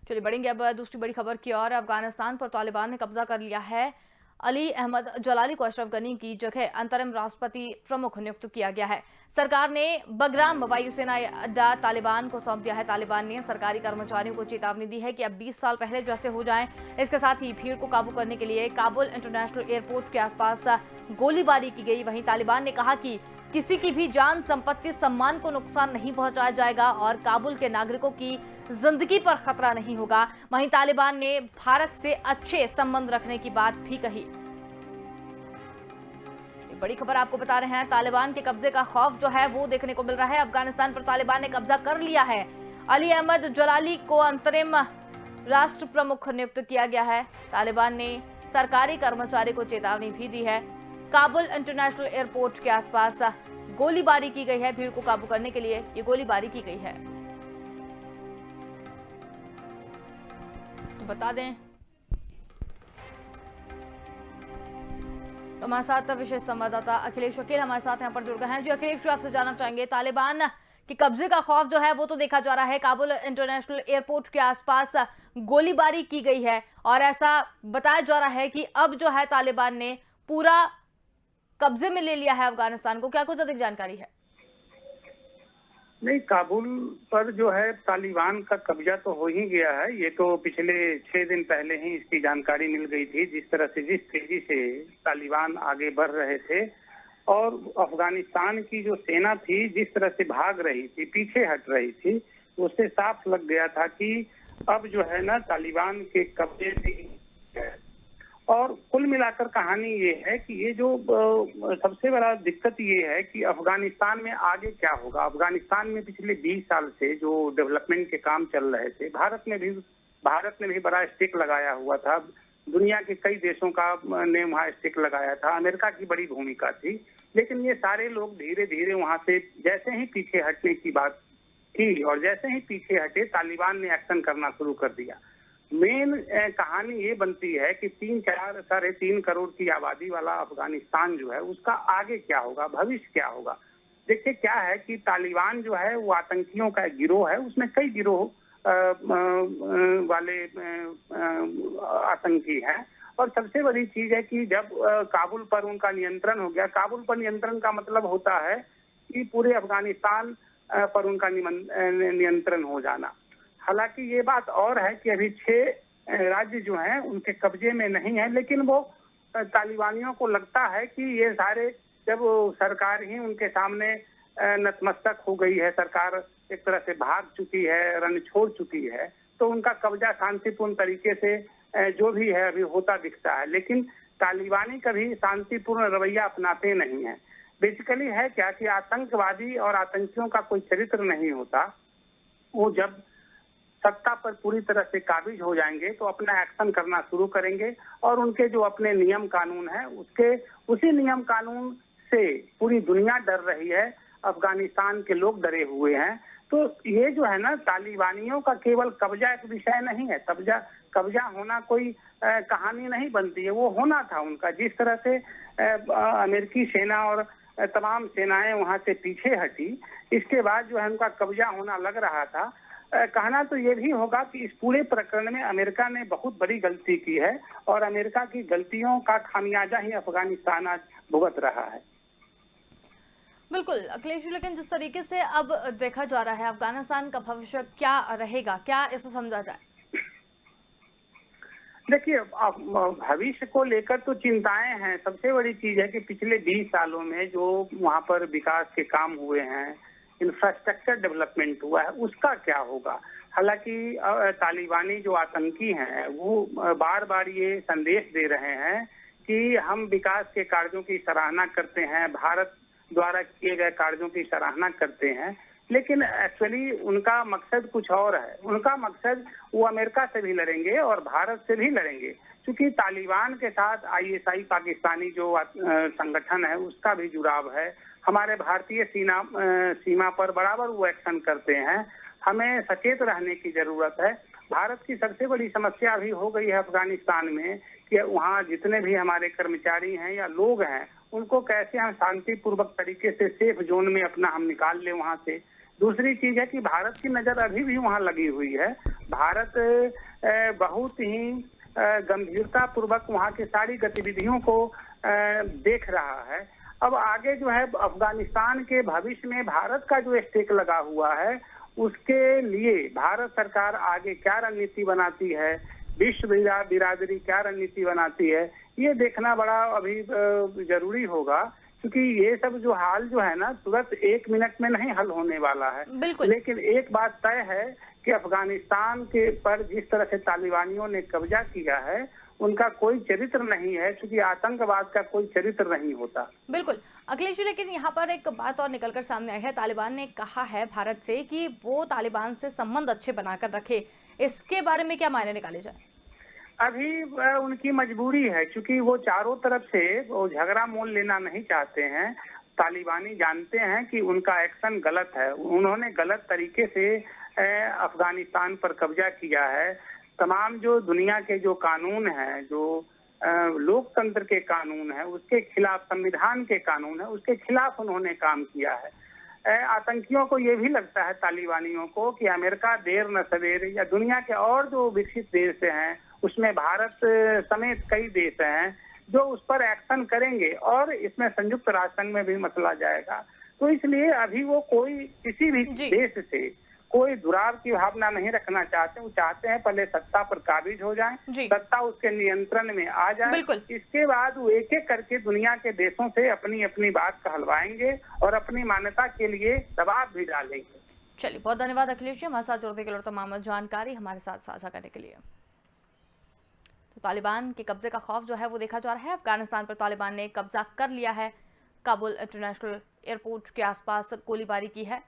चलिए बढ़ेंगे अब दूसरी बड़ी खबर की ओर। अफगानिस्तान पर तालिबान ने कब्जा कर लिया है। अली अहमद जलाली को अशरफ गनी की जगह अंतरिम राष्ट्रपति प्रमुख नियुक्त किया गया है। सरकार ने बगराम वायुसेना अड्डा तालिबान को सौंप दिया है। तालिबान ने सरकारी कर्मचारियों को चेतावनी दी है कि अब 20 साल पहले जैसे हो जाएं। इसके साथ ही भीड़ को काबू करने के लिए काबुल इंटरनेशनल एयरपोर्ट के आसपास गोलीबारी की गई। वहीं तालिबान ने कहा कि किसी की भी जान, संपत्ति, सम्मान को नुकसान नहीं पहुंचाया जाएगा और काबुल के नागरिकों की जिंदगी पर खतरा नहीं होगा। वहीं तालिबान ने भारत से अच्छे संबंध रखने की बात भी कही। बड़ी खबर आपको बता रहे हैं, तालिबान के कब्जे का खौफ जो है वो देखने को मिल रहा है। अफगानिस्तान पर तालिबान ने कब्जा कर लिया है। अली अहमद जलाली को अंतरिम राष्ट्र प्रमुख नियुक्त किया गया है। तालिबान ने सरकारी कर्मचारी को चेतावनी भी दी है। काबुल इंटरनेशनल एयरपोर्ट के आसपास गोलीबारी की गई है। भीड़ को काबू करने के लिए ये गोलीबारी की गई है। तो बता दें, तो हमारे साथ विशेष संवाददाता अखिलेश वकील हमारे साथ यहाँ पर जुड़ गए हैं। जी अखिलेश, आपसे जानना चाहेंगे, तालिबान के कब्जे का खौफ जो है वो तो देखा जा रहा है। काबुल इंटरनेशनल एयरपोर्ट के आसपास गोलीबारी की गई है और ऐसा बताया जा रहा है कि अब जो है तालिबान ने पूरा कब्जे में ले लिया है अफगानिस्तान को। क्या कुछ अधिक जानकारी है? नहीं, काबुल पर जो है तालिबान का कब्जा तो हो ही गया है। ये तो पिछले 6 दिन पहले ही इसकी जानकारी मिल गई थी। जिस तरह से, जिस तेजी से तालिबान आगे बढ़ रहे थे और अफगानिस्तान की जो सेना थी जिस तरह से भाग रही थी, पीछे हट रही थी, उससे साफ लग गया था कि अब जो है ना तालिबान के कब्जे में। और कुल मिलाकर कहानी ये है कि ये जो सबसे बड़ा दिक्कत ये है कि अफगानिस्तान में आगे क्या होगा। अफगानिस्तान में पिछले 20 साल से जो डेवलपमेंट के काम चल रहे थे, भारत ने भी बड़ा स्टिक लगाया हुआ था। दुनिया के कई देशों का ने वहाँ स्टिक लगाया था। अमेरिका की बड़ी भूमिका थी। लेकिन ये सारे लोग धीरे धीरे वहाँ से जैसे ही पीछे हटने की बात की और जैसे ही पीछे हटे, तालिबान ने एक्शन करना शुरू कर दिया। मेन कहानी ये बनती है कि 3-4 3.5 करोड़ की आबादी वाला अफगानिस्तान जो है उसका आगे क्या होगा, भविष्य क्या होगा। देखिए क्या है कि तालिबान जो है वो आतंकियों का एक गिरोह है। उसमें कई गिरोह वाले आतंकी हैं। और सबसे बड़ी चीज है कि जब काबुल पर उनका नियंत्रण हो गया, काबुल पर नियंत्रण का मतलब होता है कि पूरे अफगानिस्तान पर उनका नियंत्रण हो जाना। हालांकि ये बात और है कि अभी 6 राज्य जो हैं उनके कब्जे में नहीं है, लेकिन वो तालिबानियों को लगता है कि ये सारे, जब सरकार ही उनके सामने नतमस्तक हो गई है, सरकार एक तरह से भाग चुकी है, रण छोड़ चुकी है, तो उनका कब्जा शांतिपूर्ण तरीके से जो भी है अभी होता दिखता है। लेकिन तालिबानी कभी शांतिपूर्ण रवैया अपनाते नहीं है। बेसिकली है क्या कि आतंकवादी और आतंकियों का कोई चरित्र नहीं होता। वो जब सत्ता पर पूरी तरह से काबिज हो जाएंगे तो अपना एक्शन करना शुरू करेंगे और उनके जो अपने नियम कानून है उसी नियम कानून से पूरी दुनिया डर रही है। अफगानिस्तान के लोग डरे हुए हैं। तो ये जो है ना, तालिबानियों का केवल कब्जा एक विषय नहीं है। कब्जा होना कोई कहानी नहीं बनती है, वो होना था उनका। जिस तरह से अमेरिकी सेना और तमाम सेनाएं वहां से पीछे हटी, इसके बाद जो है उनका कब्जा होना लग रहा था। कहना तो ये भी होगा कि इस पूरे प्रकरण में अमेरिका ने बहुत बड़ी गलती की है और अमेरिका की गलतियों का खामियाजा ही अफगानिस्तान आज भुगत रहा है। बिल्कुल अखिलेश, लेकिन जिस तरीके से अब देखा जा रहा है अफगानिस्तान का भविष्य क्या रहेगा, क्या इसे समझा जाए? देखिए, भविष्य को लेकर तो चिंताएं हैं। सबसे बड़ी चीज है कि पिछले 20 सालों में जो वहां पर विकास के काम हुए हैं, इंफ्रास्ट्रक्चर डेवलपमेंट हुआ है, उसका क्या होगा। हालांकि तालिबानी जो आतंकी हैं वो बार बार ये संदेश दे रहे हैं कि हम विकास के कार्यों की सराहना करते हैं, भारत द्वारा किए गए कार्यों की सराहना करते हैं, लेकिन एक्चुअली उनका मकसद कुछ और है। उनका मकसद, वो अमेरिका से भी लड़ेंगे और भारत से भी लड़ेंगे, क्योंकि तालिबान के साथ आईएसआई पाकिस्तानी जो संगठन है उसका भी जुड़ाव है। हमारे भारतीय सीमा पर बराबर वो एक्शन करते हैं। हमें सचेत रहने की जरूरत है। भारत की सबसे बड़ी समस्या अभी हो गई है अफगानिस्तान में कि वहाँ जितने भी हमारे कर्मचारी हैं या लोग हैं, उनको कैसे हम शांतिपूर्वक तरीके से सेफ जोन में अपना हम निकाल लें वहाँ से। दूसरी चीज है कि भारत की नजर अभी भी वहाँ लगी हुई है। भारत बहुत ही गंभीरता पूर्वक वहाँ की सारी गतिविधियों को देख रहा है। अब आगे जो है अफगानिस्तान के भविष्य में भारत का जो स्टेक लगा हुआ है, उसके लिए भारत सरकार आगे क्या रणनीति बनाती है, विश्व बिरादरी क्या रणनीति बनाती है, ये देखना बड़ा अभी जरूरी होगा। क्योंकि ये सब जो हाल जो है ना, तुरंत 1 मिनट में नहीं हल होने वाला है। बिल्कुल। लेकिन एक बात तय है कि अफगानिस्तान के पर जिस तरह से तालिबानियों ने कब्जा किया है, उनका कोई चरित्र नहीं है, क्योंकि आतंकवाद का कोई चरित्र नहीं होता। बिल्कुल अखिलेश जी, लेकिन यहाँ पर एक बात और निकलकर सामने आई है। तालिबान ने कहा है भारत से कि वो तालिबान से संबंध अच्छे बनाकर रखे। इसके बारे में क्या मायने निकाले जाए? अभी उनकी मजबूरी है, क्योंकि वो चारों तरफ से वो झगड़ा मोल लेना नहीं चाहते हैं। तालिबानी जानते हैं कि उनका एक्शन गलत है, उन्होंने गलत तरीके से अफगानिस्तान पर कब्जा किया है। तमाम जो दुनिया के जो कानून हैं, जो लोकतंत्र के कानून है, उसके खिलाफ, संविधान के कानून है, उसके खिलाफ उन्होंने काम किया है। आतंकियों को ये भी लगता है, तालिबानियों को, कि अमेरिका देर न सवेरे या दुनिया के और जो विकसित देश हैं, उसमें भारत समेत कई देश हैं जो उस पर एक्शन करेंगे और इसमें संयुक्त राष्ट्र संघ में भी मसला जाएगा। तो इसलिए अभी वो कोई किसी भी देश से कोई दुराव की भावना नहीं रखना चाहते। वो चाहते हैं पहले सत्ता पर काबिज हो जाएं, सत्ता उसके नियंत्रण में आ जाए, इसके बाद वो एक एक करके दुनिया के देशों से अपनी अपनी बात कहलवाएंगे और अपनी मान्यता के लिए दबाव भी डालेंगे। चलिए, बहुत धन्यवाद अखिलेश जी, हमारे साथ जुड़ने के लिए और तमाम जानकारी हमारे साथ साझा करने के लिए। तो तालिबान के कब्जे का खौफ जो है वो देखा जा रहा है। अफगानिस्तान पर तालिबान ने कब्जा कर लिया है। काबुल इंटरनेशनल एयरपोर्ट के आसपास गोलीबारी की है।